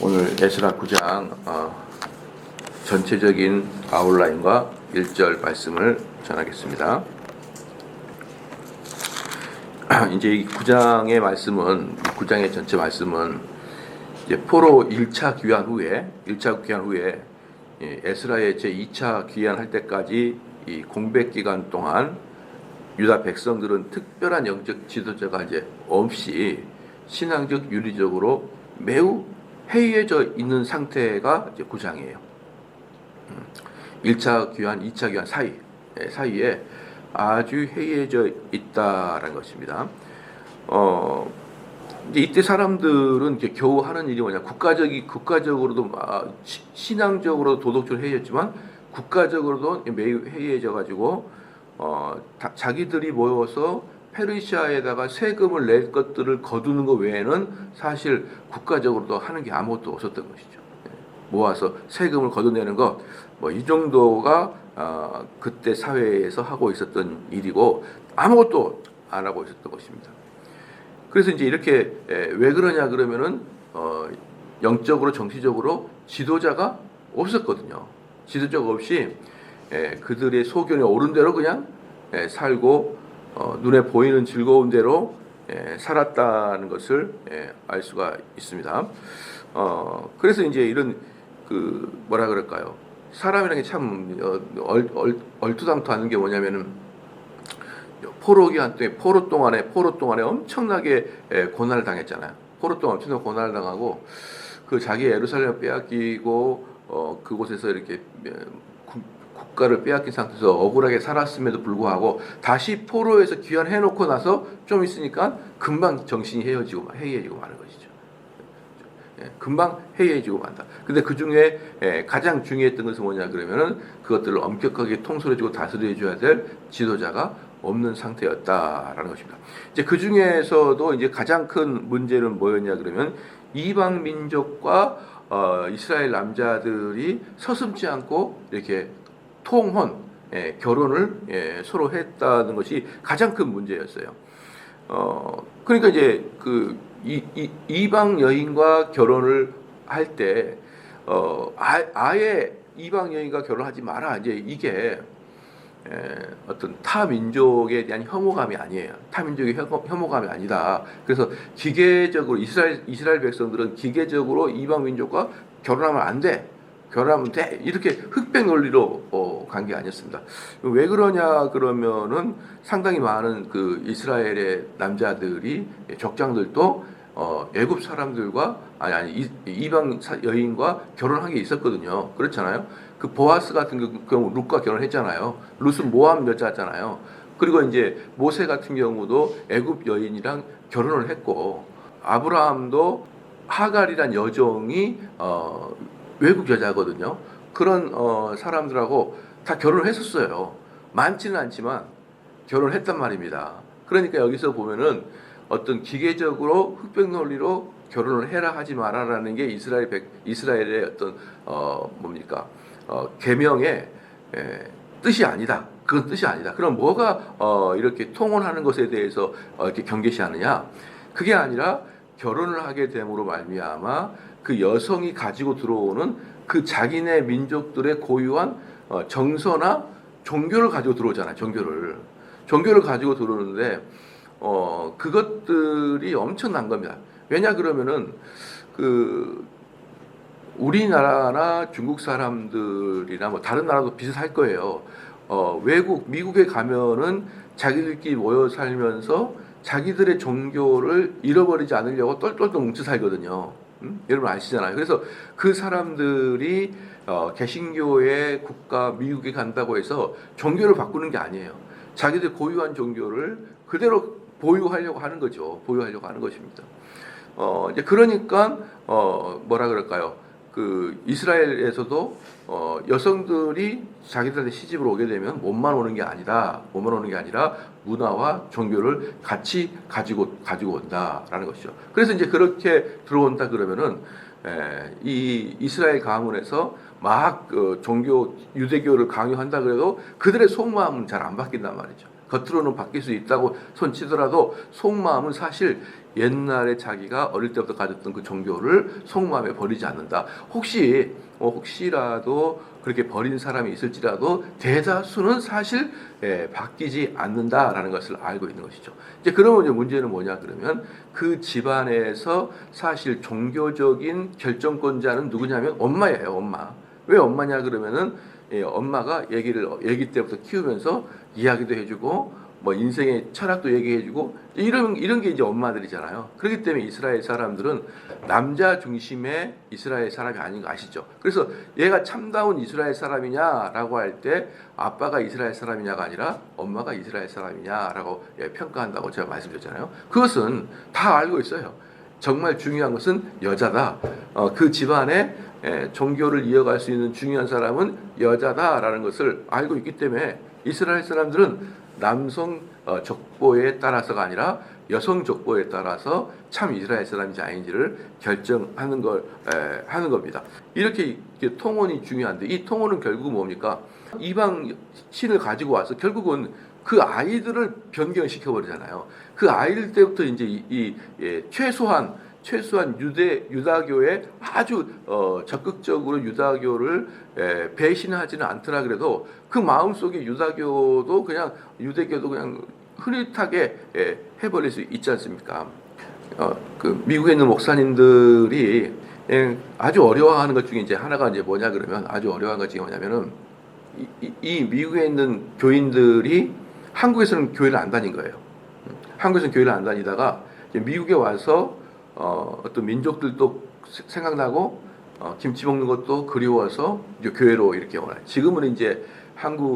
오늘 에스라 9장 전체적인 아웃라인과 1절 말씀을 전하겠습니다. 이제 이 9장의 말씀은 9장의 전체 말씀은 이제 포로 1차 귀환 후에 에스라의 제 2차 귀환할 때까지 이 공백 기간 동안 유다 백성들은 특별한 영적 지도자가 이제 없이 신앙적 윤리적으로 매우 해이해져 있는 상태가 이제 9장이에요. 1차 귀환, 2차 귀환 사이에 아주 해이해져 있다라는 것입니다. 이제 이때 사람들은 이제 겨우 하는 일이 뭐냐? 국가적으로도 신앙적으로도 도덕적으로 해이해졌지만 국가적으로도 매우 해이해져 가지고 자기들이 모여서 페르시아에다가 세금을 낼 것들을 거두는 것 외에는 사실 국가적으로도 하는 게 아무것도 없었던 것이죠. 모아서 세금을 거둬내는 것, 이 정도가 그때 사회에서 하고 있었던 일이고 아무것도 안 하고 있었던 것입니다. 그래서 이제 이렇게 왜 그러냐 그러면은 영적으로 정치적으로 지도자가 없었거든요. 지도자가 없이 그들의 소견에 오른 대로 그냥 살고 눈에 보이는 즐거운 대로 살았다는 것을 알 수가 있습니다. 그래서 이제 이런 뭐라 그럴까요? 사람이라는 게 참 얼토당토하는 게 뭐냐면은 포로 동안에 엄청나게 고난을 당했잖아요. 포로 동안 엄청나게 고난을 당하고 그 자기 예루살렘을 빼앗기고 그곳에서 이렇게 국가를 빼앗긴 상태에서 억울하게 살았음에도 불구하고 다시 포로에서 귀환해놓고 나서 좀 있으니까 금방 정신이 해이해지고 마는 것이죠. 금방 해이해지고 만다. 근데 그 중에 가장 중요했던 것은 뭐냐 그러면은 그것들을 엄격하게 통솔해주고 다스려줘야 될 지도자가 없는 상태였다라는 것입니다. 이제 그 중에서도 이제 가장 큰 문제는 뭐였냐 그러면 이방 민족과 이스라엘 남자들이 서슴지 않고 이렇게 통혼, 결혼을 서로 했다는 것이 가장 큰 문제였어요. 그러니까 이제 이방 여인과 결혼을 할 때 아예 이방 여인과 결혼하지 마라. 이제 이게 어떤 타 민족에 대한 혐오감이 아니에요. 타 민족의 혐오감이 아니다. 그래서 기계적으로 이스라엘 백성들은 기계적으로 이방 민족과 결혼하면 안 돼. 결혼하면 돼. 이렇게 흑백 논리로 간 게 아니었습니다. 왜 그러냐 그러면은 상당히 많은 그 이스라엘의 남자들이 족장들도 애굽 사람들과 이방 여인과 결혼한 게 있었거든요. 그렇잖아요. 그 보아스 같은 경우 룻과 결혼했잖아요. 룻은 모함 여자잖아요. 그리고 이제 모세 같은 경우도 애굽 여인이랑 결혼을 했고 아브라함도 하갈이란 여종이 외국 여자거든요. 그런 사람들하고 다 결혼을 했었어요. 많지는 않지만 결혼을 했단 말입니다. 그러니까 여기서 보면은 어떤 기계적으로 흑백 논리로 결혼을 해라 하지 마라라는 게 이스라엘의 어떤 계명의 뜻이 아니다. 그건 뜻이 아니다. 그럼 뭐가 이렇게 통혼하는 것에 대해서 이렇게 경계시하느냐? 그게 아니라 결혼을 하게 됨으로 말미암아 그 여성이 가지고 들어오는 그 자기네 민족들의 고유한 정서나 종교를 가지고 들어오잖아요. 종교를 가지고 들어오는데 그것들이 엄청난 겁니다. 왜냐 그러면은 우리나라나 중국 사람들이나 뭐 다른 나라도 비슷할 거예요. 미국에 가면은 자기들끼리 모여 살면서 자기들의 종교를 잃어버리지 않으려고 똘똘똘 뭉쳐 살거든요. 여러분 아시잖아요. 그래서 그 사람들이 개신교의 국가 미국에 간다고 해서 종교를 바꾸는 게 아니에요. 자기들 고유한 종교를 그대로 보유하려고 하는 거죠. 보유하려고 하는 것입니다. 이제 그러니까 뭐라 그럴까요? 이스라엘에서도 여성들이 자기들한테 시집을 오게 되면 몸만 오는 게 아니라 문화와 종교를 같이 가지고 온다라는 것이죠. 그래서 이제 그렇게 들어온다 그러면은 이 이스라엘 가문에서 막 유대교를 강요한다 그래도 그들의 속마음은 잘 안 바뀐단 말이죠. 겉으로는 바뀔 수 있다고 손치더라도 속마음은 사실 옛날에 자기가 어릴 때부터 가졌던 그 종교를 속마음에 버리지 않는다. 혹시라도 그렇게 버린 사람이 있을지라도 대다수는 사실 바뀌지 않는다라는 것을 알고 있는 것이죠. 이제 그러면 이제 문제는 뭐냐 그러면 그 집안에서 사실 종교적인 결정권자는 누구냐면 엄마예요, 엄마. 왜 엄마냐 그러면은 엄마가 얘기 때부터 키우면서 이야기도 해주고 뭐 인생의 철학도 얘기해주고 이런 게 이제 엄마들이잖아요. 그렇기 때문에 이스라엘 사람들은 남자 중심의 이스라엘 사람이 아닌 거 아시죠? 그래서 얘가 참다운 이스라엘 사람이냐라고 할 때 아빠가 이스라엘 사람이냐가 아니라 엄마가 이스라엘 사람이냐라고 평가한다고 제가 말씀드렸잖아요. 그것은 다 알고 있어요. 정말 중요한 것은 여자다. 그 집안에 종교를 이어갈 수 있는 중요한 사람은 여자다라는 것을 알고 있기 때문에 이스라엘 사람들은 남성 족보에 따라서가 아니라 여성 족보에 따라서 참 이스라엘 사람인지 아닌지를 결정하는 하는 겁니다. 이렇게 통혼이 중요한데 이 통혼은 결국은 뭡니까? 이방 신을 가지고 와서 결국은 그 아이들을 변경시켜 버리잖아요. 그 아이들 때부터 이제 최소한 유다교에 아주 적극적으로 유다교를 배신하지는 않더라 그래도 그 마음속에 유대교도 그냥 흐릿하게 해버릴 수 있지 않습니까? 그 미국에 있는 목사님들이 아주 어려워하는 것 중에 이제 하나가 이제 뭐냐 그러면 아주 어려워하는 것 중에 뭐냐면은 이 미국에 있는 교인들이 한국에서는 교회를 안 다닌 거예요. 한국에서는 교회를 안 다니다가 이제 미국에 와서 어떤 민족들도 생각나고 김치 먹는 것도 그리워서 이제 교회로 이렇게 오나요. 지금은 이제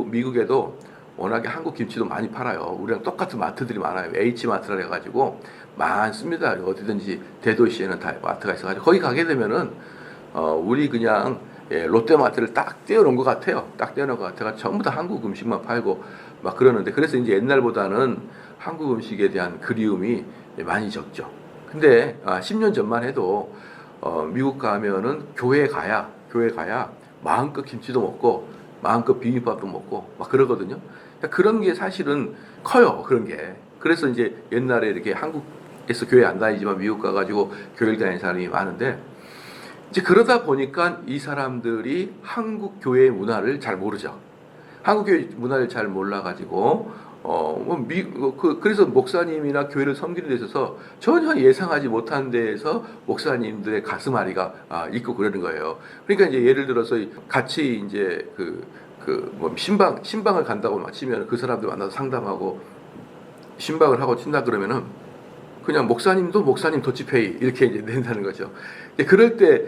미국에도 워낙에 한국 김치도 많이 팔아요. 우리랑 똑같은 마트들이 많아요. H마트라 해가지고 많습니다. 어디든지 대도시에는 다 마트가 있어가지고 거기 가게 되면은 우리 그냥 롯데마트를 딱 떼어놓은 것 같아요. 딱 떼어놓은 것 같아가 전부 다 한국 음식만 팔고 막 그러는데 그래서 이제 옛날보다는 한국 음식에 대한 그리움이 많이 적죠. 근데 10년 전만 해도 미국 가면은 교회 가야 마음껏 김치도 먹고 마음껏 비빔밥도 먹고 막 그러거든요. 그러니까 그런 게 사실은 커요. 그런 게. 그래서 이제 옛날에 이렇게 한국에서 교회 안 다니지만 미국 가가지고 교회를 다니는 사람이 많은데 이제 그러다 보니까 이 사람들이 한국 교회의 문화를 잘 모르죠. 한국 교회 문화를 잘 몰라가지고 그래서 목사님이나 교회를 섬기는 데 있어서 전혀 예상하지 못한 데에서 목사님들의 가슴앓이가 있고 그러는 거예요. 그러니까 이제 예를 들어서 같이 이제 뭐 신방을 간다고 마치면 그 사람들 만나서 상담하고 신방을 하고 친다 그러면은 그냥 목사님도 목사님 더치페이 이렇게 이제 낸다는 거죠. 그럴 때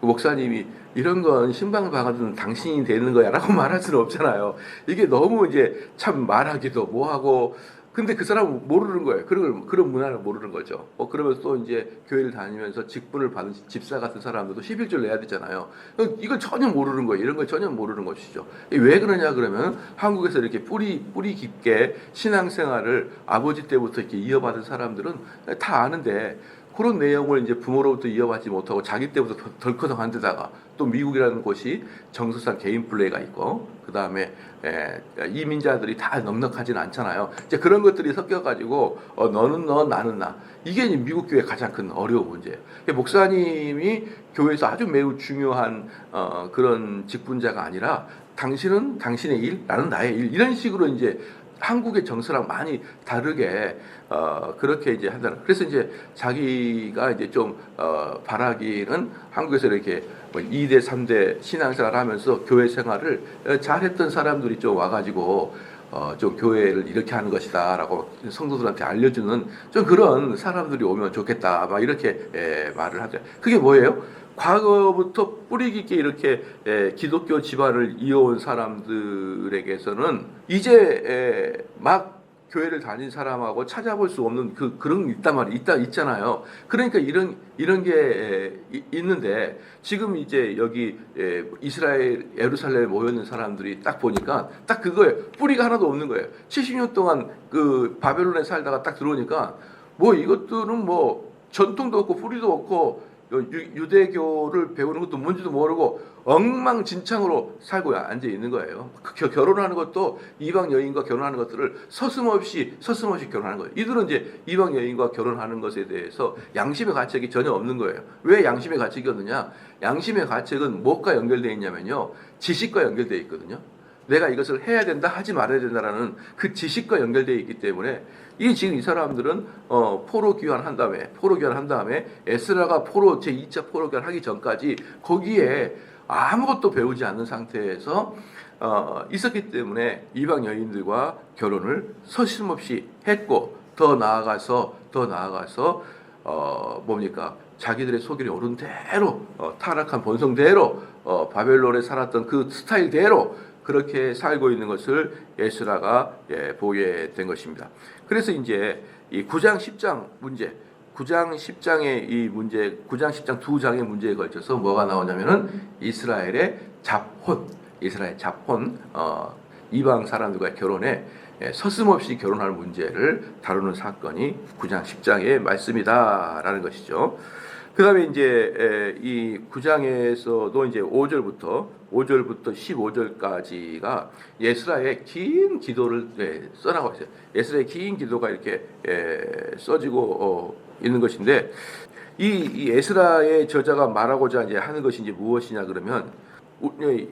목사님이 이런 건 신방을 봐가지고 당신이 되는 거야라고 말할 수는 없잖아요. 이게 너무 이제 참 말하기도 뭐하고 근데 그 사람은 모르는 거예요. 그런 문화를 모르는 거죠. 그러면서 또 이제 교회를 다니면서 직분을 받은 집사 같은 사람들도 11조 내야 되잖아요. 이걸 전혀 모르는 거예요. 이런 걸 전혀 모르는 것이죠. 왜 그러냐 그러면 한국에서 이렇게 뿌리 깊게 신앙생활을 아버지 때부터 이렇게 이어받은 사람들은 다 아는데 그런 내용을 이제 부모로부터 이어받지 못하고 자기 때부터 덜커덕한 데다가 또 미국이라는 곳이 정서상 개인 플레이가 있고 그 다음에 이민자들이 다 넉넉하지는 않잖아요. 이제 그런 것들이 섞여가지고 너는 너 나는 나 이게 이제 미국 교회의 가장 큰 어려운 문제예요. 목사님이 교회에서 아주 매우 중요한 그런 직분자가 아니라 당신은 당신의 일, 나는 나의 일 이런 식으로 이제 한국의 정서랑 많이 다르게 그렇게 이제 한다는. 그래서 이제 자기가 이제 좀 바라기는 한국에서 이렇게 2대 3대 신앙생활을 하면서 교회 생활을 잘했던 사람들이 좀 와가지고 좀 교회를 이렇게 하는 것이다라고 성도들한테 알려주는 좀 그런 사람들이 오면 좋겠다 막 이렇게 말을 하죠. 그게 뭐예요? 과거부터 뿌리 깊게 이렇게 기독교 집안을 이어온 사람들에게서는 이제 막 교회를 다닌 사람하고 찾아볼 수 없는 그런 있잖아요. 그러니까 이런 게 있는데 지금 이제 여기 이스라엘 예루살렘에 모여 있는 사람들이 딱 보니까 딱 그거예요. 뿌리가 하나도 없는 거예요. 70년 동안 그 바벨론에 살다가 딱 들어오니까 뭐 이것들은 뭐 전통도 없고 뿌리도 없고 유대교를 배우는 것도 뭔지도 모르고 엉망진창으로 살고 앉아 있는 거예요. 결혼하는 것도 이방 여인과 결혼하는 것들을 서슴없이 결혼하는 거예요. 이들은 이제 이방 여인과 결혼하는 것에 대해서 양심의 가책이 전혀 없는 거예요. 왜 양심의 가책이 없느냐? 양심의 가책은 무엇과 연결되어 있냐면요, 지식과 연결되어 있거든요. 내가 이것을 해야 된다, 하지 말아야 된다라는 그 지식과 연결되어 있기 때문에 지금 이 사람들은 포로 귀환한 다음에 에스라가 제2차 포로 귀환하기 전까지 거기에 아무것도 배우지 않는 상태에서 있었기 때문에 이방 여인들과 결혼을 서슴없이 했고, 더 나아가서 자기들의 소견이 오른 대로, 타락한 본성대로, 바벨론에 살았던 그 스타일대로 그렇게 살고 있는 것을 에스라가 보게 된 것입니다. 그래서 이제 이 9장 10장 문제, 9장 10장의 이 문제, 9장 10장 두 장의 문제에 걸쳐서 뭐가 나오냐면은 이스라엘 잡혼, 이방 사람들과의 결혼에 서슴없이 결혼할 문제를 다루는 사건이 9장 10장의 말씀이다라는 것이죠. 그 다음에 이제 이 9장에서도 이제 5절부터 15절까지가 에스라의 긴 기도를 써나가고 있어요. 에스라의 긴 기도가 이렇게 써지고 있는 것인데, 이 에스라의 저자가 말하고자 이제 하는 것이 이제 무엇이냐 그러면,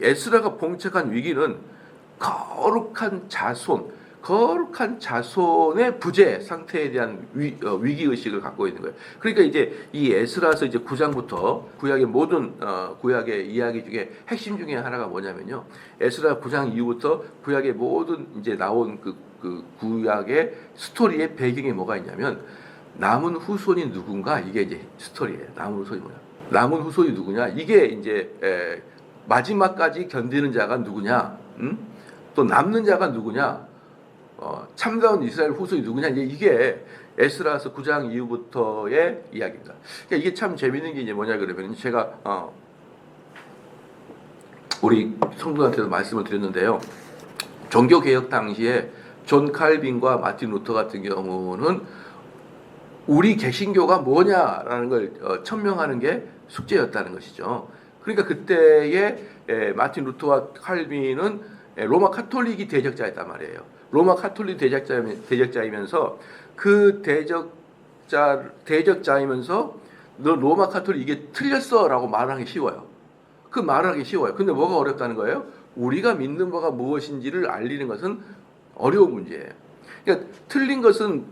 에스라가 봉착한 위기는 거룩한 자손의 부재 상태에 대한 위기 의식을 갖고 있는 거예요. 그러니까 이제 이 에스라서 이제 9장부터 구약의 모든 구약의 이야기 중에 핵심 중에 하나가 뭐냐면요, 에스라 9장 이후부터 구약의 모든 이제 나온 그 구약의 스토리의 배경에 뭐가 있냐면, 남은 후손이 누군가, 이게 이제 스토리예요. 남은 후손이 누구냐, 이게 이제 마지막까지 견디는 자가 누구냐, 또 남는 자가 누구냐, 참다운 이스라엘 후손이 누구냐, 이게 에스라서 9장 이후부터의 이야기입니다. 그러니까 이게 참 재밌는 게 이제 뭐냐 그러면, 제가 우리 성도한테도 말씀을 드렸는데요, 종교개혁 당시에 존 칼빈과 마틴 루터 같은 경우는 우리 개신교가 뭐냐라는 걸 천명하는 게 숙제였다는 것이죠. 그러니까 그때의 마틴 루터와 칼빈은 로마 카톨릭이 대적자였단 말이에요. 로마 카톨릭 대적자이면서 그 대적자이면서 너 로마 카톨릭 이게 틀렸어라고 말하기 쉬워요. 근데 뭐가 어렵다는 거예요? 우리가 믿는 바가 무엇인지를 알리는 것은 어려운 문제예요. 그러니까 틀린 것은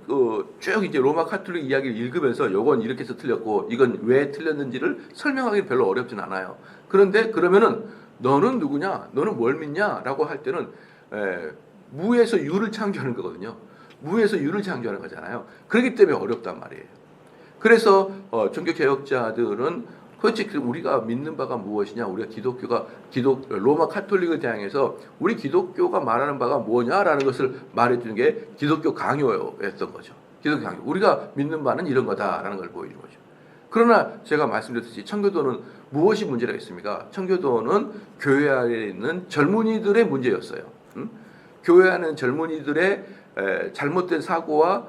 쭉 이제 로마 카톨릭 이야기를 읽으면서 요건 이렇게 해서 틀렸고 이건 왜 틀렸는지를 설명하기 별로 어렵진 않아요. 그런데 그러면은 너는 누구냐? 너는 뭘 믿냐?라고 할 때는 무에서 유를 창조하는 거거든요. 무에서 유를 창조하는 거잖아요. 그렇기 때문에 어렵단 말이에요. 그래서 종교개혁자들은 솔직히 우리가 믿는 바가 무엇이냐, 우리가 로마 카톨릭을 대항해서 우리 기독교가 말하는 바가 뭐냐라는 것을 말해주는 게 기독교 강요였던 거죠. 기독교 강요. 우리가 믿는 바는 이런 거다라는 걸 보여주는 거죠. 그러나 제가 말씀드렸듯이 청교도는 무엇이 문제가 있습니까? 청교도는 교회 안에 있는 젊은이들의 문제였어요. 교회 안에 젊은이들의 잘못된 사고와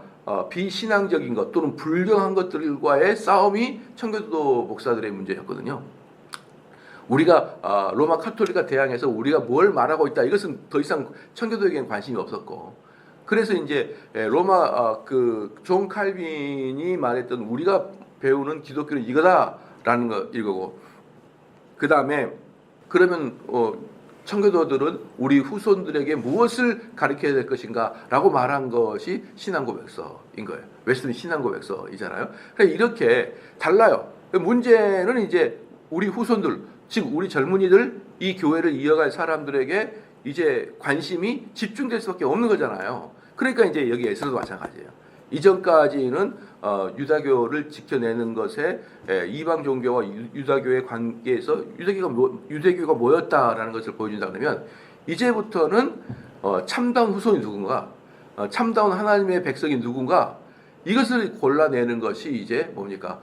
비신앙적인 것 또는 불경한 것들과의 싸움이 청교도 목사들의 문제였거든요. 우리가 로마 카톨릭과 대항해서 우리가 뭘 말하고 있다, 이것은 더 이상 청교도에게는 관심이 없었고, 그래서 이제 로마 존 칼빈이 말했던 우리가 배우는 기독교는 이거다라는 거 이거고, 그 다음에 그러면 청교도들은 우리 후손들에게 무엇을 가르쳐야 될 것인가라고 말한 것이 신앙고백서인 거예요. 웨스턴 신앙고백서이잖아요. 그러니까 이렇게 달라요. 문제는 이제 우리 후손들, 즉 우리 젊은이들, 이 교회를 이어갈 사람들에게 이제 관심이 집중될 수밖에 없는 거잖아요. 그러니까 이제 여기 에스라도 마찬가지예요. 이전까지는 유다교를 지켜내는 것에 이방 종교와 유다교의 관계에서 유대교가 뭐였다라는 것을 보여준다 그러면, 이제부터는 참다운 후손이 누군가, 참다운 하나님의 백성이 누군가, 이것을 골라내는 것이 이제 뭡니까?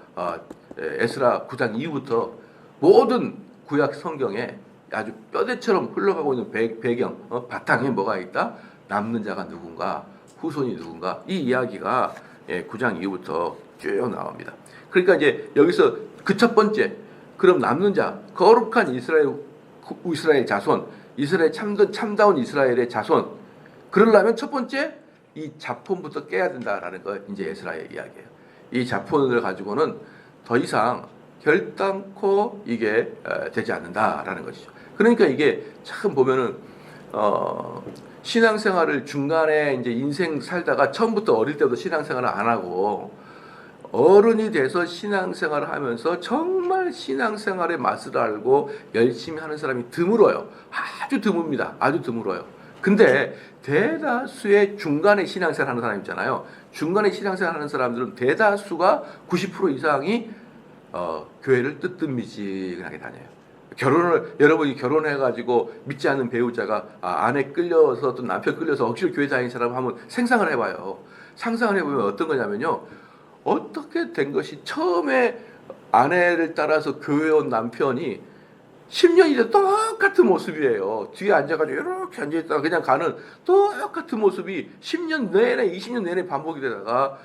에스라 9장 이후부터 모든 구약 성경에 아주 뼈대처럼 흘러가고 있는 배경, 바탕에 뭐가 있다? 남는 자가 누군가, 후손이 누군가, 이 이야기가 9장 이후부터 쭉 나옵니다. 그러니까 이제 여기서 그 첫 번째, 그럼 남는 자, 거룩한 이스라엘 자손, 이스라엘 참다운 이스라엘의 자손. 그러려면 첫 번째 이 자폰부터 깨야 된다라는 거 이제 에스라의 이야기예요. 이 자폰을 가지고는 더 이상 결단코 이게 되지 않는다라는 것이죠. 그러니까 이게 참 보면은 신앙생활을 중간에 이제 인생 살다가 처음부터 어릴 때도 신앙생활을 안 하고 어른이 돼서 신앙생활을 하면서 정말 신앙생활의 맛을 알고 열심히 하는 사람이 드물어요. 아주 드뭅니다. 아주 드물어요. 근데 대다수의 중간에 신앙생활 하는 사람 있잖아요. 중간에 신앙생활 하는 사람들은 대다수가 90% 이상이 교회를 뜨뜻미지근하게 다녀요. 여러분이 결혼해가지고 믿지 않는 배우자가 아내 끌려서 또 남편 끌려서 억지로 교회 다니는 사람 한번 생각을 해봐요. 상상을 해보면 어떤 거냐면요. 어떻게 된 것이 처음에 아내를 따라서 교회 온 남편이 10년이 돼 똑같은 모습이에요. 뒤에 앉아가지고 이렇게 앉아있다가 그냥 가는 똑같은 모습이 10년 내내 20년 내내 반복이 되다가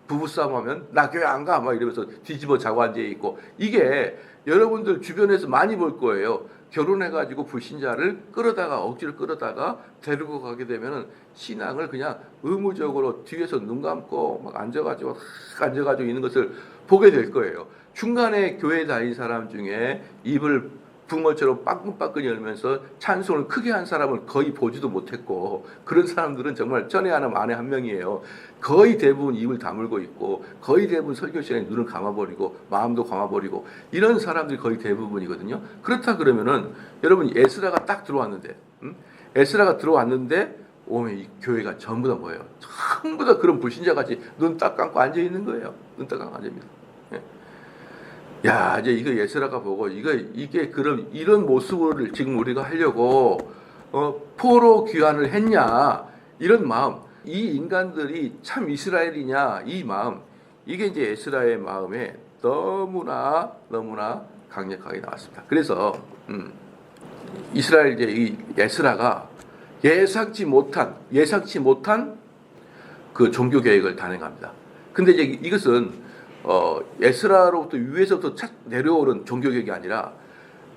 부부싸움 하면 나 교회 안 가 막 이러면서 뒤집어 자고 앉아있고 이게 여러분들 주변에서 많이 볼 거예요. 결혼해가지고 불신자를 억지로 끌어다가 데리고 가게 되면은 신앙을 그냥 의무적으로 뒤에서 눈 감고 막 앉아가지고 있는 것을 보게 될 거예요. 중간에 교회 다닌 사람 중에 입을 붕어처럼 빠끈빠끈 열면서 찬송을 크게 한 사람을 거의 보지도 못했고 그런 사람들은 정말 전에 하나 안에 한 명이에요. 거의 대부분 입을 다물고 있고 거의 대부분 설교 시간에 눈을 감아버리고 마음도 감아버리고 이런 사람들이 거의 대부분이거든요. 그렇다 그러면은 여러분 에스라가 딱 들어왔는데 에스라가 들어왔는데 오면 이 교회가 전부 다 뭐예요? 전부 다 그런 불신자같이 눈 딱 감고 앉아있는 거예요. 눈 딱 감고 앉아있습니다. 야, 이제 이거 에스라가 보고 이게 그럼 이런 모습을 지금 우리가 하려고 포로 귀환을 했냐 이런 마음, 이 인간들이 참 이스라엘이냐 이 마음, 이게 이제 에스라의 마음에 너무나 강력하게 나왔습니다. 그래서 이스라엘 이제 이 에스라가 예상치 못한 그 종교 계획을 단행합니다. 근데 이제 이것은 에스라로부터 위에서부터 내려오는 종교개혁이 아니라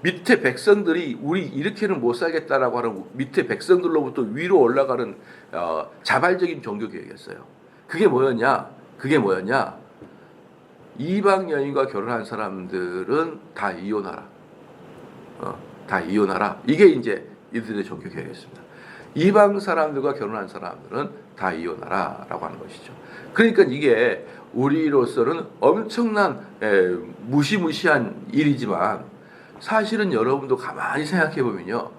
밑에 백성들이 우리 이렇게는 못 살겠다라고 하는 밑에 백성들로부터 위로 올라가는 자발적인 종교개혁이었어요. 그게 뭐였냐? 이방 여인과 결혼한 사람들은 다 이혼하라. 다 이혼하라. 이게 이제 이들의 종교개혁이었습니다. 이방 사람들과 결혼한 사람들은 다 이혼하라라고 하는 것이죠. 그러니까 이게 우리로서는 엄청난 무시무시한 일이지만 사실은 여러분도 가만히 생각해 보면요.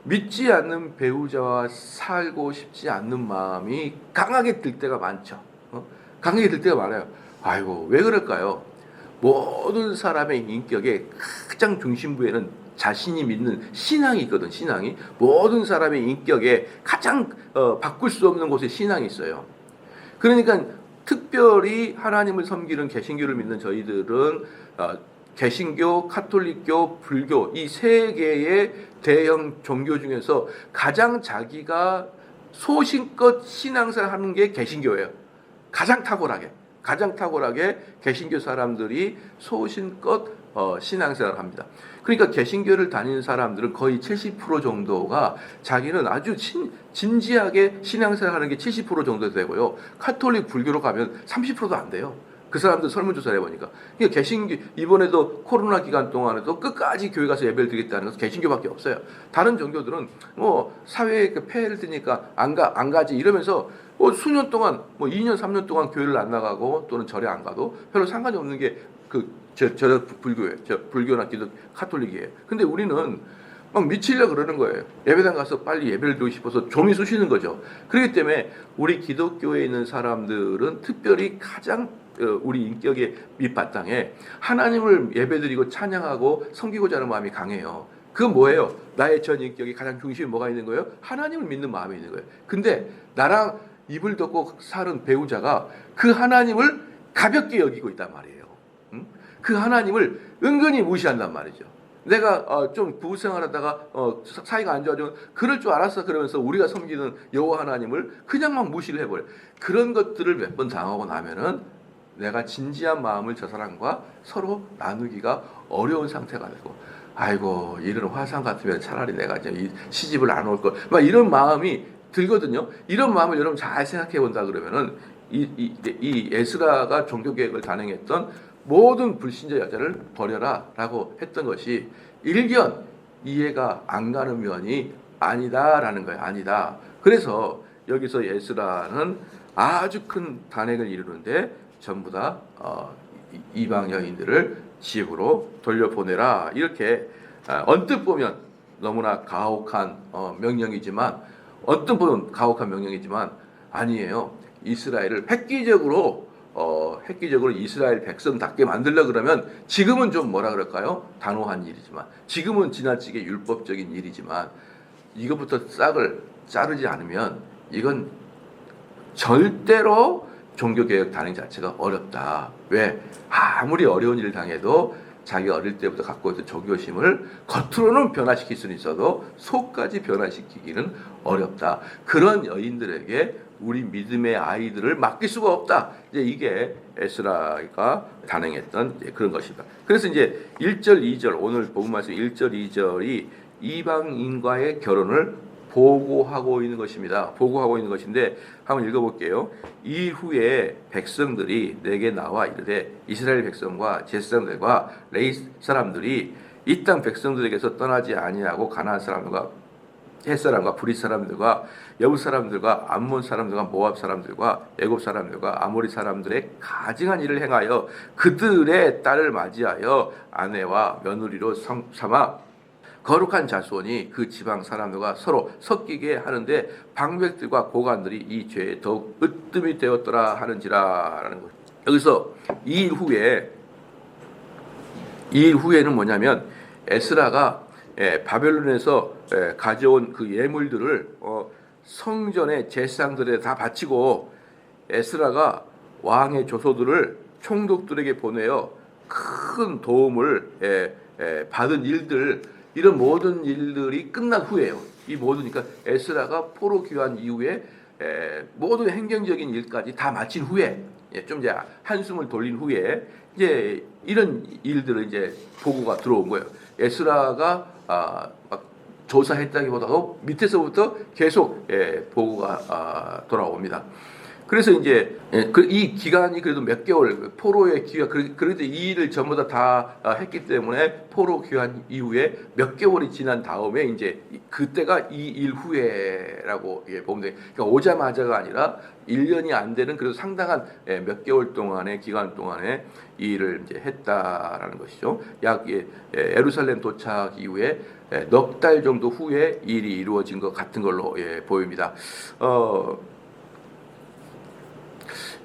믿지 않는 배우자와 살고 싶지 않는 마음이 강하게 들 때가 많죠. 강하게 들 때가 많아요. 아이고, 왜 그럴까요? 모든 사람의 인격의 가장 중심부에는 자신이 믿는 신앙이 있거든. 신앙이 모든 사람의 인격에 가장 바꿀 수 없는 곳에 신앙이 있어요. 그러니까 특별히 하나님을 섬기는 개신교를 믿는 저희들은 개신교, 카톨릭교, 불교 이 세 개의 대형 종교 중에서 가장 자기가 소신껏 신앙생활 하는 게 개신교예요. 가장 탁월하게 개신교 사람들이 소신껏 신앙생활을 합니다. 그러니까 개신교를 다니는 사람들은 거의 70% 정도가 자기는 아주 진지하게 신앙생활하는 게 70% 정도 되고요. 카톨릭 불교로 가면 30%도 안 돼요. 그 사람들 설문조사를 해보니까. 그러니까 개신교, 이번에도 코로나 기간 동안에도 끝까지 교회 가서 예배를 드리겠다는 것은 개신교밖에 없어요. 다른 종교들은 사회에 폐해를 드니까 안 가지 이러면서 수년 동안 2년 3년 동안 교회를 안 나가고 또는 절에 안 가도 별로 상관이 없는 게 저 불교예요. 불교나 카톨릭이에요. 근데 우리는 막 미치려고 그러는 거예요. 예배당 가서 빨리 예배를 드리고 싶어서 좀이 쑤시는 거죠. 그렇기 때문에 우리 기독교에 있는 사람들은 특별히 가장 우리 인격의 밑바탕에 하나님을 예배드리고 찬양하고 섬기고자 하는 마음이 강해요. 그건 뭐예요? 나의 전 인격이 가장 중심에 뭐가 있는 거예요? 하나님을 믿는 마음이 있는 거예요. 근데 나랑 입을 덮고 사는 배우자가 그 하나님을 가볍게 여기고 있단 말이에요. 그 하나님을 은근히 무시한단 말이죠. 내가 좀 부부 생활하다가 사이가 안 좋아지면 그럴 줄 알았어 그러면서 우리가 섬기는 여호와 하나님을 그냥 막 무시를 해버려요. 그런 것들을 몇 번 당하고 나면은 내가 진지한 마음을 저 사람과 서로 나누기가 어려운 상태가 되고, 아이고 이런 화상 같으면 차라리 내가 이제 이 시집을 안 올 걸, 막 이런 마음이 들거든요. 이런 마음을 여러분 잘 생각해 본다 그러면은 이 에스라가 종교 개혁을 단행했던 모든 불신자 여자를 버려라라고 했던 것이 일견 이해가 안 가는 면이 아니다라는 거예요. 아니다. 그래서 여기서 에스라는 아주 큰 단행을 이루는데 전부 다 이방 여인들을 지역으로 돌려보내라, 이렇게 언뜻 보면 너무나 가혹한 명령이지만, 언뜻 보면 가혹한 명령이지만 아니에요. 이스라엘을 획기적으로 이스라엘 백성답게 만들려 그러면 지금은 좀 뭐라 그럴까요? 단호한 일이지만, 지금은 지나치게 율법적인 일이지만, 이것부터 싹을 자르지 않으면 이건 절대로 종교개혁 단행 자체가 어렵다. 왜? 아무리 어려운 일을 당해도 자기 어릴 때부터 갖고 있던 종교심을 겉으로는 변화시킬 수는 있어도 속까지 변화시키기는 어렵다. 그런 여인들에게 우리 믿음의 아이들을 맡길 수가 없다. 이제 이게 에스라가 단행했던 그런 것이다. 그래서 이제 1절, 2절, 오늘 복음 말씀 1절, 2절이 이방인과의 결혼을 보고하고 있는 것입니다. 보고하고 있는 것인데 한번 읽어볼게요. 이후에 백성들이 내게 나와 이르되 이스라엘 백성과 제 사람들과 레위 사람들이 이 땅 백성들에게서 떠나지 아니하고 가나안 사람들과 헷 사람과 브릿 사람들과 여부 사람들과 암몬 사람들과 모압 사람들과 애굽 사람들과 아모리 사람들의 가증한 일을 행하여 그들의 딸을 맞이하여 아내와 며느리로 삼아 거룩한 자손이 그 지방 사람들과 서로 섞이게 하는데 방백들과 고관들이 이 죄에 더욱 으뜸이 되었더라 하는지라라는 것. 여기서 이 일 후에는 뭐냐면 에스라가 바벨론에서 가져온 그 예물들을 성전의 제사장들에 다 바치고, 에스라가 왕의 조소들을 총독들에게 보내어 큰 도움을 받은 일들, 이런 모든 일들이 끝난 후에요. 이 모든, 그러니까 에스라가 포로 귀환 이후에 모든 행정적인 일까지 다 마친 후에, 좀 이제 한숨을 돌린 후에 이제 이런 일들을 이제 보고가 들어온 거예요. 에스라가 막 조사했다기보다도 밑에서부터 계속 보고가 돌아옵니다. 그래서 이제 이 기간이 그래도 몇 개월, 포로의 기간, 그런데 이 일을 전부 다 했기 때문에 포로 귀환 이후에 몇 개월이 지난 다음에 이제 그때가 이 일 후에라고 보면 돼요. 그러니까 오자마자가 아니라 1년이 안 되는 그래도 상당한 몇 개월 동안의 기간 동안에 이 일을 이제 했다라는 것이죠. 약 예루살렘 도착 이후에 넉 달 정도 후에 일이 이루어진 것 같은 걸로 보입니다.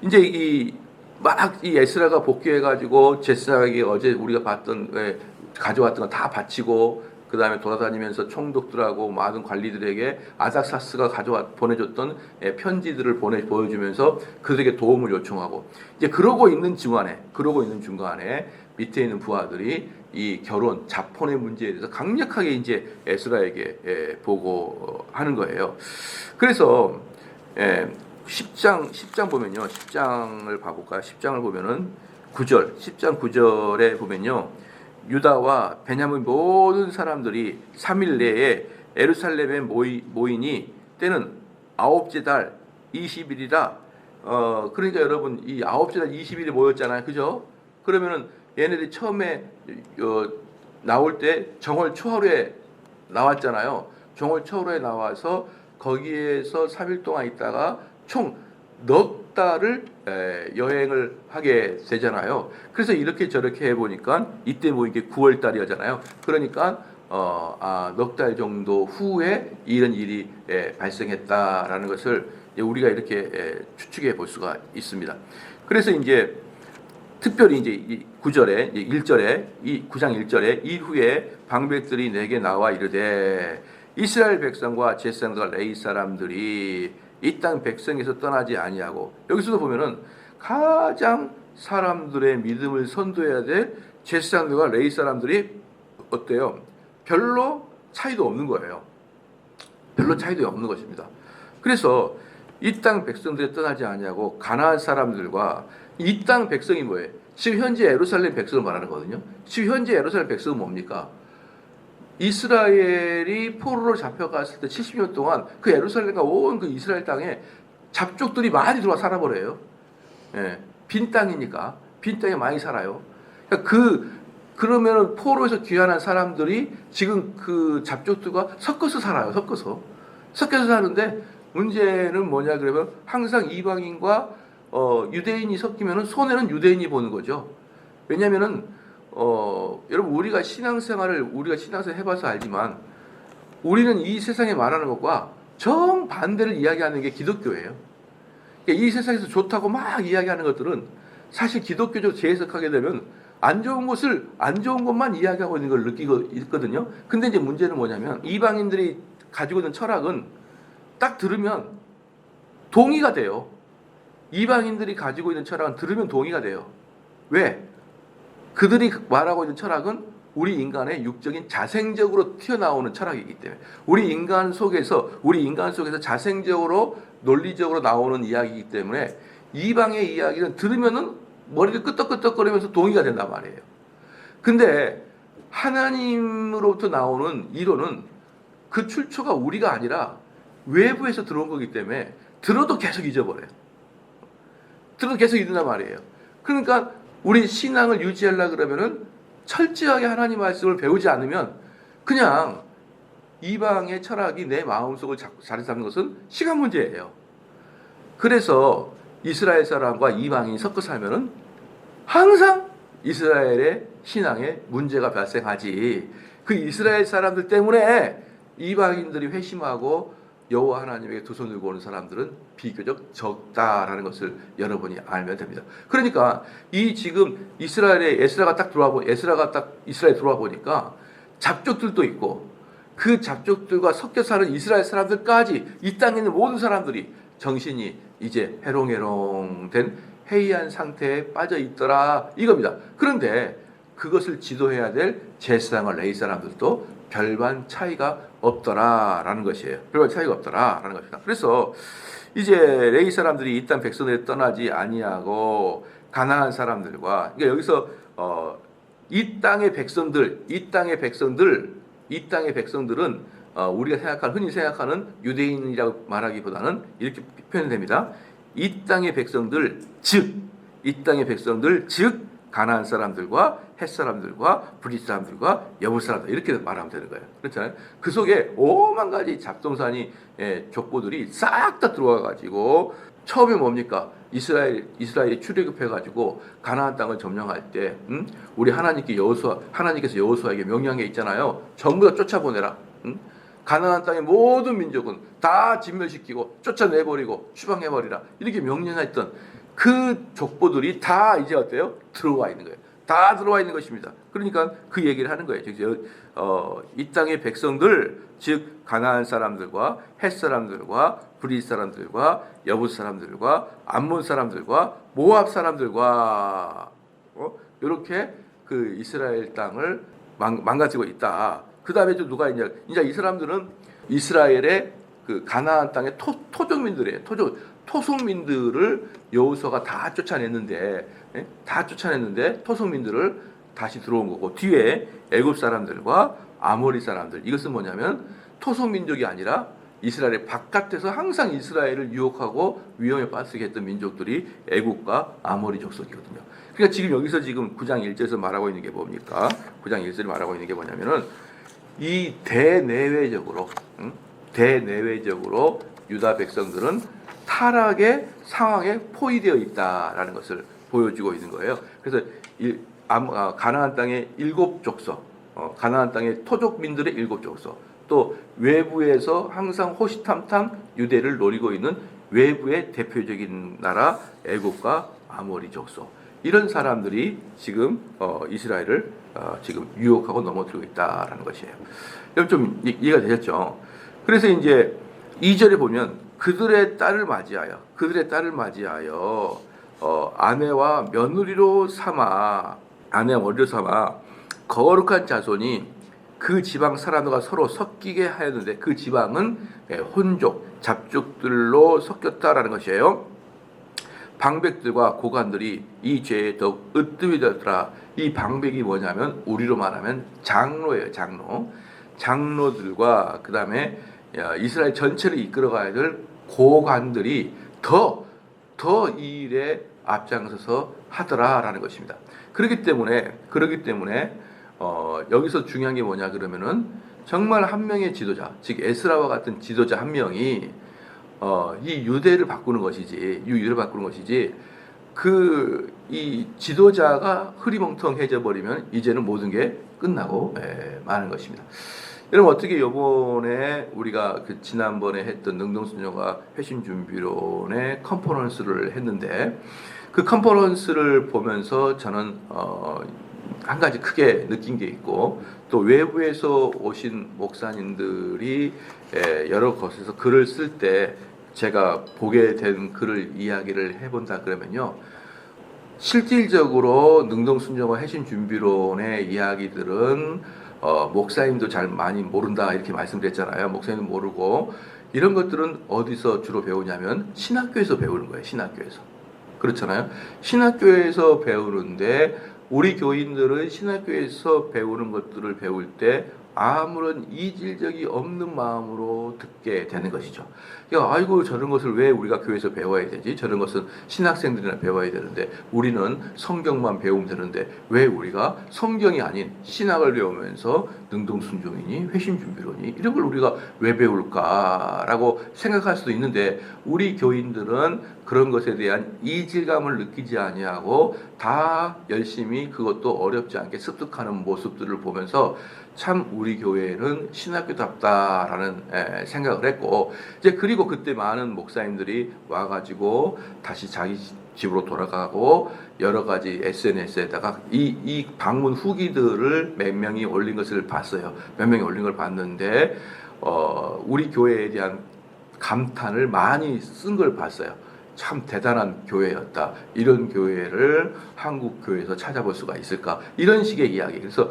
이제 이 에스라가 복귀해가지고 제사장에게 어제 우리가 봤던 가져왔던 거 다 바치고, 그 다음에 돌아다니면서 총독들하고 많은 관리들에게 아닥사스가 보내줬던 편지들을 보여주면서 그들에게 도움을 요청하고, 이제 그러고 있는 중간에 밑에 있는 부하들이 이 결혼 자폰의 문제에 대해서 강력하게 이제 에스라에게 보고하는 거예요. 그래서 10장 보면요. 10장을 봐볼까요? 10장을 보면은 10장 9절에 보면요. 유다와 베냐민 모든 사람들이 3일 내에 예루살렘에 모이니 때는 아홉째 달 20일이라. 그러니까 여러분 이 아홉째 달 20일에 모였잖아요. 그죠? 그러면은 얘네들이 처음에 나올 때 정월 초하루에 나왔잖아요. 정월 초하루에 나와서 거기에서 3일 동안 있다가 총 넉 달을 여행을 하게 되잖아요. 그래서 이렇게 저렇게 해보니까 이때 모인 게 9월 달이었잖아요. 그러니까 넉 달 정도 후에 이런 일이 발생했다라는 것을 우리가 이렇게 추측해 볼 수가 있습니다. 그래서 이제 특별히 이제 이 9절에 1절에 이 9장 1절에 이후에 방백들이 내게 나와 이르되 이스라엘 백성과 제사장들과 레위 사람들이 이 땅 백성에서 떠나지 아니하고, 여기서도 보면은 가장 사람들의 믿음을 선도해야 될 제사장들과 레위 사람들이 어때요? 별로 차이도 없는 거예요. 별로 차이도 없는 것입니다. 그래서 이 땅 백성들이 떠나지 아니하고 가나안 사람들과 이 땅 백성이 뭐예요? 지금 현재 예루살렘 백성을 말하는 거거든요. 지금 현재 예루살렘 백성은 뭡니까? 이스라엘이 포로로 잡혀갔을 때 70년 동안 그 예루살렘과 온 그 이스라엘 땅에 잡족들이 많이 들어와 살아버려요. 예, 빈 땅이니까 빈 땅에 많이 살아요. 그러니까 그러면은 포로에서 귀환한 사람들이 지금 그 잡족들과 섞어서 살아요. 섞어서 사는데 문제는 뭐냐 그러면 항상 이방인과 유대인이 섞이면은 손해는 유대인이 보는 거죠. 왜냐면은 여러분 우리가 신앙생활 해봐서 알지만 우리는 이 세상에 말하는 것과 정반대를 이야기하는 게 기독교예요. 그러니까 이 세상에서 좋다고 막 이야기하는 것들은 사실 기독교적으로 재해석하게 되면 안 좋은 것만 이야기하고 있는 걸 느끼고 있거든요. 근데 이제 문제는 뭐냐면 이방인들이 가지고 있는 철학은 딱 들으면 동의가 돼요. 이방인들이 가지고 있는 철학은 들으면 동의가 돼요. 왜? 그들이 말하고 있는 철학은 우리 인간의 육적인 자생적으로 튀어나오는 철학이기 때문에 우리 인간 속에서 자생적으로 논리적으로 나오는 이야기이기 때문에 이방의 이야기는 들으면은 머리를 끄덕끄덕거리면서 동의가 된단 말이에요. 근데 하나님으로부터 나오는 이론은 그 출처가 우리가 아니라 외부에서 들어온 거기 때문에 들어도 계속 잊어버려요. 들어도 계속 잊는단 말이에요. 그러니까 우리 신앙을 유지하려고 그러면은 철저하게 하나님 말씀을 배우지 않으면 그냥 이방의 철학이 내 마음속을 자리 잡는 것은 시간 문제예요. 그래서 이스라엘 사람과 이방인이 섞어 살면은 항상 이스라엘의 신앙에 문제가 발생하지. 그 이스라엘 사람들 때문에 이방인들이 회심하고 여호와 하나님에게 두 손 들고 오는 사람들은 비교적 적다라는 것을 여러분이 알면 됩니다. 그러니까 이 지금 에스라가 딱 이스라엘에 들어와 보니까 잡족들도 있고 그 잡족들과 섞여 사는 이스라엘 사람들까지 이 땅에 있는 모든 사람들이 정신이 이제 해롱해롱된 해이한 상태에 빠져 있더라 이겁니다. 그런데 그것을 지도해야 될 제사장과 레위 사람들도 별반 차이가 없더라라는 것이에요. 별반 차이가 없더라라는 것이다. 그래서 이제 레위 사람들이 이 땅 백성들을 떠나지 아니하고 가나안 사람들과 그러니까 여기서 이 땅의 백성들은 우리가 흔히 생각하는 유대인이라고 말하기보다는 이렇게 표현됩니다. 이 땅의 백성들 즉 가나안 사람들과 헷 사람들과 브릿 사람들과 여부 사람들 이렇게 말하면 되는 거예요. 그렇잖아요. 그 속에 오만 가지 잡동사니 족보들이 싹 다 들어와 가지고 처음에 뭡니까? 이스라엘이 출애굽해 가지고 가나안 땅을 점령할 때 우리 하나님께서 여호수아에게 명령한 게 있잖아요. 전부 다 쫓아보내라. 가나안 땅의 모든 민족은 다 진멸시키고 쫓아내버리고 추방해버리라. 이렇게 명령했던 그 족보들이 다 이제 어때요? 들어와 있는 거예요. 다 들어와 있는 것입니다. 그러니까 그 얘기를 하는 거예요. 이 땅의 백성들, 즉 가나안 사람들과 헷 사람들과 브릿 사람들과 여부 사람들과 암몬 사람들과 모압 사람들과 이렇게 그 이스라엘 땅을 망가지고 있다. 그 다음에 또 누가 있냐? 이제 이 사람들은 이스라엘의 그 가나안 땅의 토종민들이에요. 토속민들을 여호수아가 다 쫓아냈는데 토속민들을 다시 들어온 거고 뒤에 애굽 사람들과 아모리 사람들 이것은 뭐냐면 토속민족이 아니라 이스라엘의 바깥에서 항상 이스라엘을 유혹하고 위험에 빠지게 했던 민족들이 애굽과 아모리 족속이거든요. 그러니까 지금 여기서 9장 1절에서 말하고 있는 게 뭡니까? 9장 1절에 말하고 있는 게 뭐냐면은 이 대내외적으로 유다 백성들은 타락의 상황에 포위되어 있다라는 것을 보여주고 있는 거예요. 그래서 가나안 땅의 7족속, 가나안 땅의 토족민들의 7족속, 또 외부에서 항상 호시탐탐 유대를 노리고 있는 외부의 대표적인 나라 애굽과 아모리 족속, 이런 사람들이 지금 이스라엘을 지금 유혹하고 넘어뜨리고 있다라는 것이에요. 여러분 좀 이해가 되셨죠? 그래서 이제 2절에 보면 그들의 딸을 맞이하여 아내와 며느리로 삼아 거룩한 자손이 그 지방 사람들과 서로 섞이게 하였는데 그 지방은 혼족 잡족들로 섞였다라는 것이에요. 방백들과 고관들이 이 죄에 더 으뜸이 되더라. 이 방백이 뭐냐면 우리로 말하면 장로예요. 장로들과 그 다음에 이스라엘 전체를 이끌어가야 될 고관들이 더 이 일에 앞장서서 하더라라는 것입니다. 그렇기 때문에 여기서 중요한 게 뭐냐 그러면은 정말 한 명의 지도자, 즉 에스라와 같은 지도자 한 명이 이 유대를 바꾸는 것이지, 이 지도자가 흐리멍텅해져 버리면 이제는 모든 게 끝나고 마는 것입니다. 여러분 어떻게 이번에 우리가 그 지난번에 했던 능동순종과 회심준비론의 컨퍼런스를 했는데 그 컨퍼런스를 보면서 저는 한 가지 크게 느낀 게 있고 또 외부에서 오신 목사님들이 여러 곳에서 글을 쓸 때 제가 보게 된 글을 이야기를 해본다 그러면요. 실질적으로 능동순종과 회심준비론의 이야기들은 목사님도 잘 많이 모른다 이렇게 말씀드렸잖아요. 목사님도 모르고 이런 것들은 어디서 주로 배우냐면 신학교에서 배우는 거예요. 신학교에서. 그렇잖아요. 신학교에서 배우는데 우리 교인들은 신학교에서 배우는 것들을 배울 때 아무런 이질적이 없는 마음으로 듣게 되는 것이죠. 그러니까 아이고 저런 것을 왜 우리가 교회에서 배워야 되지? 저런 것은 신학생들이나 배워야 되는데 우리는 성경만 배우면 되는데 왜 우리가 성경이 아닌 신학을 배우면서 능동순종이니 회심준비론이 이런 걸 우리가 왜 배울까라고 생각할 수도 있는데 우리 교인들은 그런 것에 대한 이질감을 느끼지 아니하고 다 열심히 그것도 어렵지 않게 습득하는 모습들을 보면서 참 우리 교회는 신학교답다라는 생각을 했고 이제 그리고 그때 많은 목사님들이 와가지고 다시 자기 집으로 돌아가고 여러 가지 SNS에다가 이 방문 후기들을 몇 명이 올린 것을 봤어요. 몇 명이 올린 걸 봤는데 우리 교회에 대한 감탄을 많이 쓴 걸 봤어요. 참 대단한 교회였다. 이런 교회를 한국 교회에서 찾아볼 수가 있을까? 이런 식의 이야기. 그래서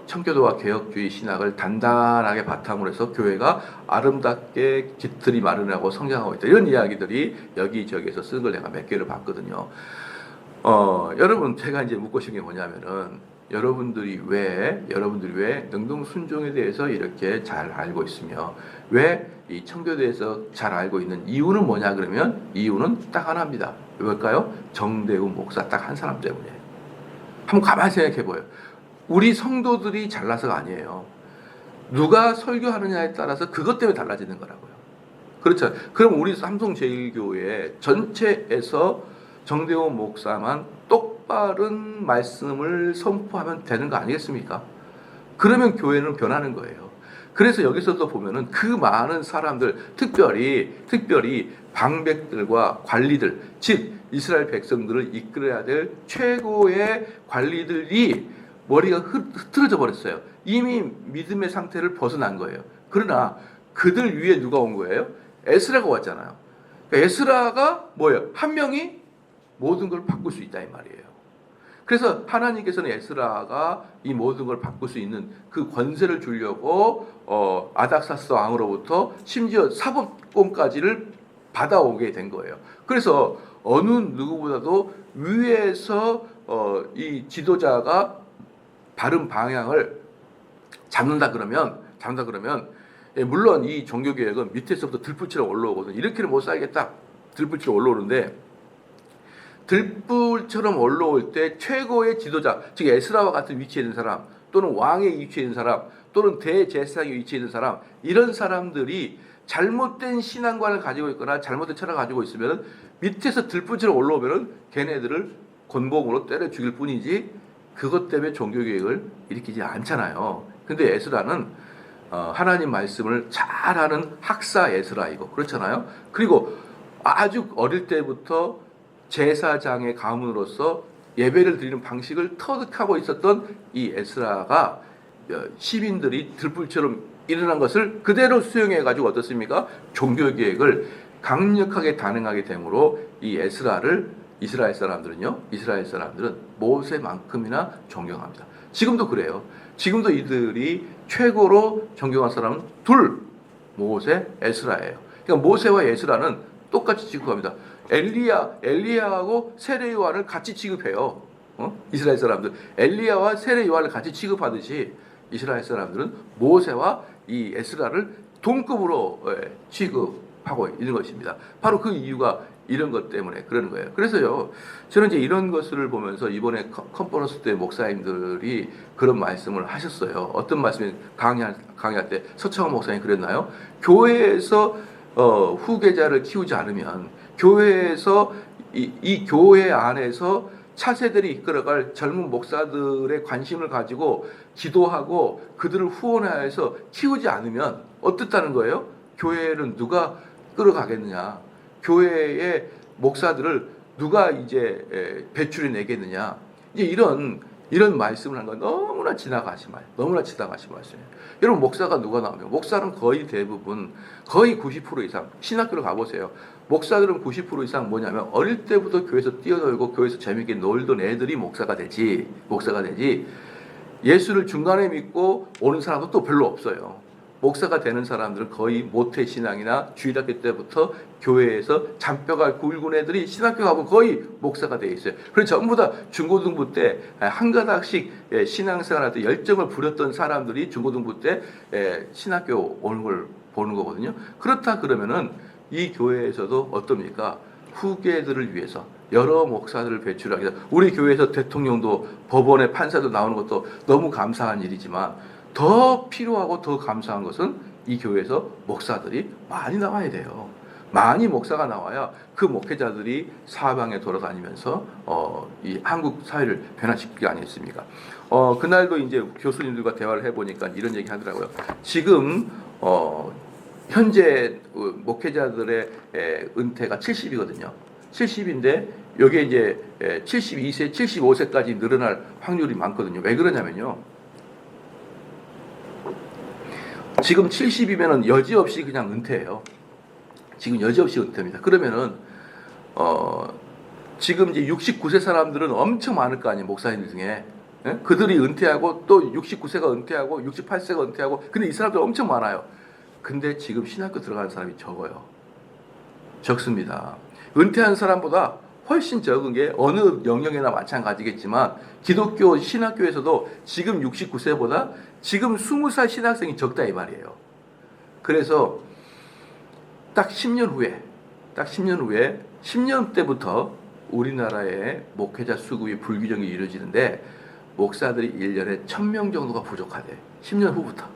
청교도와 개혁주의 신학을 단단하게 바탕으로 해서 교회가 아름답게 깃들이 마련하고 성장하고 있다. 이런 이야기들이 여기저기에서 쓴 걸 내가 몇 개를 봤거든요. 여러분 제가 이제 묻고 싶은 게 뭐냐면은 여러분들이 왜 능동순종에 대해서 이렇게 잘 알고 있으며 왜 이 청교도에서 잘 알고 있는 이유는 뭐냐 그러면 이유는 딱 하나입니다. 뭘까요? 정대훈 목사 딱 한 사람 때문에. 한번 가만히 생각해 보여요. 우리 성도들이 잘나서가 아니에요. 누가 설교하느냐에 따라서 그것 때문에 달라지는 거라고요. 그렇죠. 그럼 우리 삼성제일교회 전체에서 정대훈 목사만 똑바른 말씀을 선포하면 되는 거 아니겠습니까? 그러면 교회는 변하는 거예요. 그래서 여기서도 보면은 그 많은 사람들, 특별히 방백들과 관리들, 즉 이스라엘 백성들을 이끌어야 될 최고의 관리들이 머리가 흐트러져 버렸어요. 이미 믿음의 상태를 벗어난 거예요. 그러나 그들 위에 누가 온 거예요? 에스라가 왔잖아요. 그러니까 에스라가 뭐예요? 한 명이 모든 걸 바꿀 수 있다 이 말이에요. 그래서 하나님께서는 에스라가 이 모든 걸 바꿀 수 있는 그 권세를 주려고 아닥사스 왕으로부터 심지어 사법권까지를 받아오게 된 거예요. 그래서 어느 누구보다도 위에서 이 지도자가 바른 방향을 잡는다 그러면 물론 이 종교개혁은 밑에서부터 들불처럼 올라오거든요. 이렇게는 못 살겠다. 들불처럼 올라오는데 들불처럼 올라올 때 최고의 지도자, 즉 에스라와 같은 위치에 있는 사람, 또는 왕의 위치에 있는 사람, 또는 대제사장의 위치에 있는 사람, 이런 사람들이 잘못된 신앙관을 가지고 있거나 잘못된 철학을 가지고 있으면 밑에서 들불처럼 올라오면 걔네들을 곤봉으로 때려 죽일 뿐이지 그것 때문에 종교개혁을 일으키지 않잖아요. 근데 에스라는 하나님 말씀을 잘하는 학사 에스라이고 그렇잖아요. 그리고 아주 어릴 때부터 제사장의 가문으로서 예배를 드리는 방식을 터득하고 있었던 이 에스라가 시민들이 들불처럼 일어난 것을 그대로 수용해가지고 어떻습니까? 종교개혁을 강력하게 단행하게 되므로 이 에스라를 이스라엘 사람들은 모세만큼이나 존경합니다. 지금도 그래요. 지금도 이들이 최고로 존경한 사람은 둘, 모세, 에스라예요. 그러니까 모세와 에스라는 똑같이 지급합니다. 엘리야하고 세례 요한을 같이 취급해요. 이스라엘 사람들 엘리야와 세례 요한을 같이 취급하듯이 이스라엘 사람들은 모세와 이 에스라를 동급으로 취급하고 있는 것입니다. 바로 그 이유가 이런 것 때문에 그러는 거예요. 그래서요, 저는 이제 이런 것을 보면서 이번에 컨퍼런스 때 목사님들이 그런 말씀을 하셨어요. 어떤 말씀이 강의할 때 서창원 목사님 그랬나요? 교회에서 후계자를 키우지 않으면 교회에서 이 교회 안에서 차세들이 이끌어갈 젊은 목사들의 관심을 가지고 기도하고 그들을 후원하여서 키우지 않으면 어떻다는 거예요? 교회는 누가 끌어가겠느냐? 교회의 목사들을 누가 이제 배출해 내겠느냐? 이제 이런 말씀을 한 건 너무나 지나가신 말씀이에요. 여러분, 목사가 누가 나오면 목사는 거의 대부분 거의 90% 이상 신학교를 가보세요. 목사들은 90% 이상 뭐냐면 어릴 때부터 교회에서 뛰어놀고 교회에서 재밌게 놀던 애들이 목사가 되지 예수를 중간에 믿고 오는 사람도 또 별로 없어요. 목사가 되는 사람들은 거의 모태신앙이나 주일학교 때부터 교회에서 잔뼈가 굵은 애들이 신학교 가면 거의 목사가 되어 있어요. 그래서 전부 다 중고등부 때 한 가닥씩 신앙생활할 때 열정을 부렸던 사람들이 중고등부 때 신학교 오는 걸 보는 거거든요. 그렇다 그러면은 이 교회에서도 어떻습니까? 후계들을 위해서 여러 목사들을 배출하기 위해서 우리 교회에서 대통령도 법원에 판사도 나오는 것도 너무 감사한 일이지만 더 필요하고 더 감사한 것은 이 교회에서 목사들이 많이 나와야 돼요. 많이 목사가 나와야 그 목회자들이 사방에 돌아다니면서 이 한국 사회를 변화시키는 게 아니겠습니까? 그날도 이제 교수님들과 대화를 해보니까 이런 얘기 하더라고요. 지금 현재 목회자들의 은퇴가 70이거든요. 70인데 여기에 이제 72세, 75세까지 늘어날 확률이 많거든요. 왜 그러냐면요. 지금 70이면은 여지없이 그냥 은퇴해요. 지금 여지없이 은퇴입니다. 그러면은 지금 이제 69세 사람들은 엄청 많을 거 아니에요. 목사님들 중에. 예? 그들이 은퇴하고 또 69세가 은퇴하고 68세가 은퇴하고 근데 이 사람들 엄청 많아요. 근데 지금 신학교 들어가는 사람이 적어요. 적습니다. 은퇴한 사람보다 훨씬 적은 게 어느 영역이나 마찬가지겠지만 기독교 신학교에서도 지금 69세보다 지금 20살 신학생이 적다 이 말이에요. 그래서 딱 10년 후에 10년 때부터 우리나라의 목회자 수급이 불규정이 이루어지는데 목사들이 1년에 1000명 정도가 부족하대. 10년 후부터.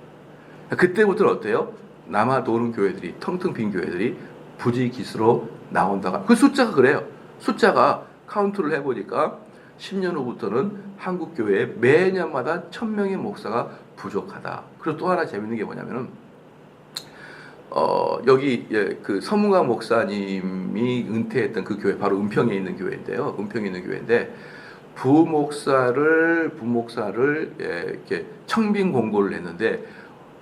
그때부터는 어때요? 남아 도는 교회들이 텅텅 빈 교회들이 부지기수로 나온다가 그 숫자가 그래요. 숫자가 카운트를 해보니까 10년 후부터는 한국 교회에 매년마다 1000명의 목사가 부족하다. 그리고 또 하나 재밌는 게 뭐냐면은 여기 그 서문강 목사님이 은퇴했던 그 교회 바로 은평에 있는 교회인데요. 은평에 있는 교회인데 부목사를 이렇게 청빙 공고를 했는데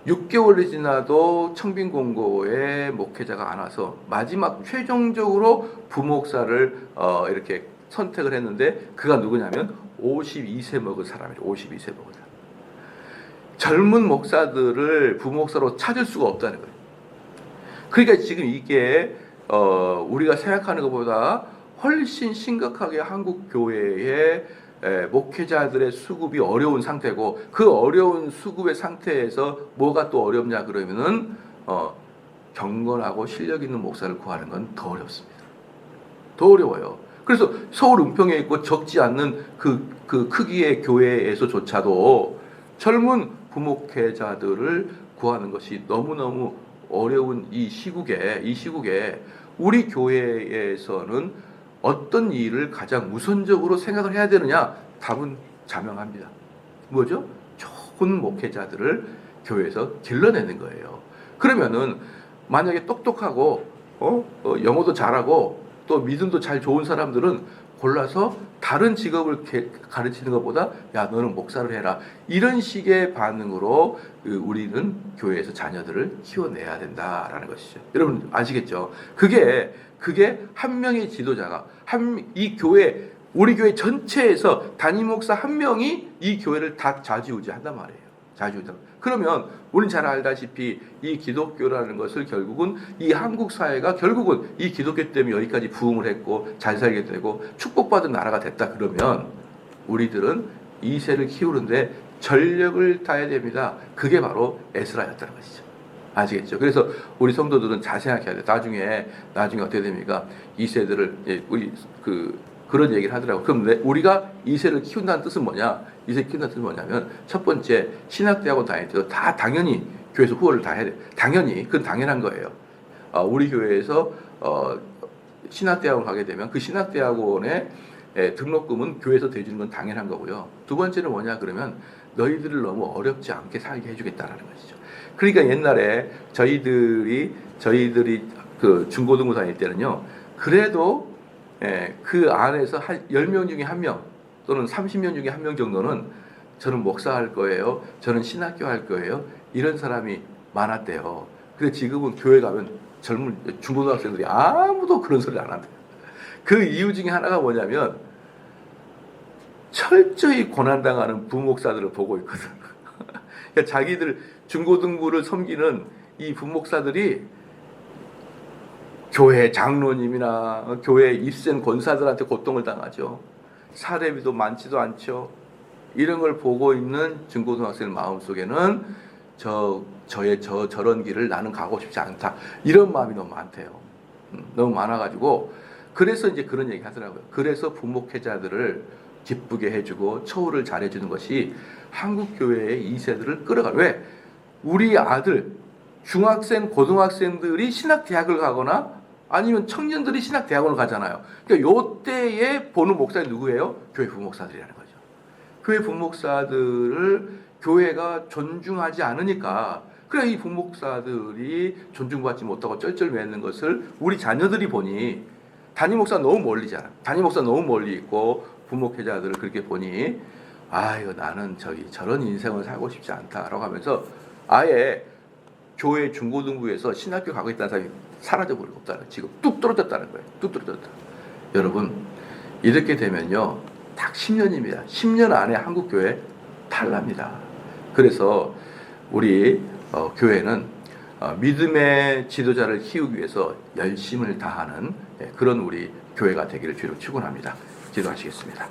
6개월이 지나도 청빙 공고에 목회자가 안 와서 마지막 최종적으로 부목사를 이렇게 선택을 했는데 그가 누구냐면 52세 먹은 사람이에요. 52세 먹은 사람. 젊은 목사들을 부목사로 찾을 수가 없다는 거예요. 그러니까 지금 이게 우리가 생각하는 것보다 훨씬 심각하게 한국 교회의 목회자들의 수급이 어려운 상태고 그 어려운 수급의 상태에서 뭐가 또 어렵냐 그러면은 경건하고 실력 있는 목사를 구하는 건 더 어렵습니다. 더 어려워요. 그래서 서울 은평에 있고 적지 않는 그 크기의 교회에서조차도 젊은 부목회자들을 구하는 것이 너무너무 어려운 이 시국에 우리 교회에서는 어떤 일을 가장 우선적으로 생각을 해야 되느냐? 답은 자명합니다. 뭐죠? 좋은 목회자들을 교회에서 길러내는 거예요. 그러면은 만약에 똑똑하고 영어도 잘하고 또 믿음도 잘 좋은 사람들은 골라서 다른 직업을 가르치는 것보다 야 너는 목사를 해라 이런 식의 반응으로 우리는 교회에서 자녀들을 키워내야 된다라는 것이죠. 여러분 아시겠죠? 그게 한 명의 지도자가 이 교회 우리 교회 전체에서 담임 목사 한 명이 이 교회를 다 좌지우지한단 말이에요. 자유주의. 그러면 우리는 잘 알다시피 이 기독교라는 것을 결국은 이 한국 사회가 결국은 이 기독교 때문에 여기까지 부흥을 했고 잘 살게 되고 축복받은 나라가 됐다 그러면 우리들은 이 세를 키우는데 전력을 다해야 됩니다. 그게 바로 에스라였다는 것이죠. 아시겠죠? 그래서 우리 성도들은 잘 생각해야 돼. 나중에 어떻게 됩니까? 이 세대를 우리 그런 얘기를 하더라고. 그럼 우리가 이 세를 키운다는 뜻은 뭐냐? 이 세를 키운다는 뜻은 뭐냐면 첫 번째 신학대학원 다닐 때도 다 당연히 교회에서 후원을 다 해야 돼. 당연히 그건 당연한 거예요. 우리 교회에서 신학대학원 가게 되면 그 신학대학원의 등록금은 교회에서 대주는 건 당연한 거고요. 두 번째는 뭐냐 그러면 너희들을 너무 어렵지 않게 살게 해주겠다라는 것이죠. 그러니까 옛날에 저희들이 그 중고등부 다닐 때는요. 그래도 그 안에서 한 10명 중에 1명 또는 30명 중에 1명 정도는 저는 목사할 거예요. 저는 신학교 할 거예요. 이런 사람이 많았대요. 근데 지금은 교회 가면 젊은 중고등학생들이 아무도 그런 소리를 안 한대요. 그 이유 중에 하나가 뭐냐면 철저히 고난당하는 부목사들을 보고 있거든. 그러니까 자기들 중고등부를 섬기는 이 부목사들이 교회 장로님이나 교회 입센 권사들한테 고통을 당하죠. 사례비도 많지도 않죠. 이런 걸 보고 있는 중고등학생 마음속에는 저런 길을 나는 가고 싶지 않다. 이런 마음이 너무 많대요. 너무 많아가지고 그래서 이제 그런 얘기 하더라고요. 그래서 부목회자들을 기쁘게 해주고 처우를 잘해주는 것이 한국 교회의 2세들을 끌어가. 왜? 우리 아들 중학생, 고등학생들이 신학대학을 가거나 아니면 청년들이 신학대학원을 가잖아요. 그러니까 요때에 보는 목사들이 누구예요? 교회 부목사들이라는 거죠. 교회 부목사들을 교회가 존중하지 않으니까 그래 이 부목사들이 존중받지 못하고 쩔쩔매는 것을 우리 자녀들이 보니 담임 목사 너무 멀리잖아. 담임 목사 너무 멀리 있고 부목회자들을 그렇게 보니 이거 나는 저런 인생을 살고 싶지 않다라고 하면서 아예 교회 중고등부에서 신학교 가고 있다는 사람이 사라져버리고 없다는 거예요. 지금 뚝 떨어졌다는 거예요. 뚝 떨어졌다. 여러분 이렇게 되면요 딱 10년입니다. 10년 안에 한국 교회 탈납니다. 그래서 우리 교회는 믿음의 지도자를 키우기 위해서 열심을 다하는 그런 우리 교회가 되기를 주로 축원합니다. 기도하시겠습니다.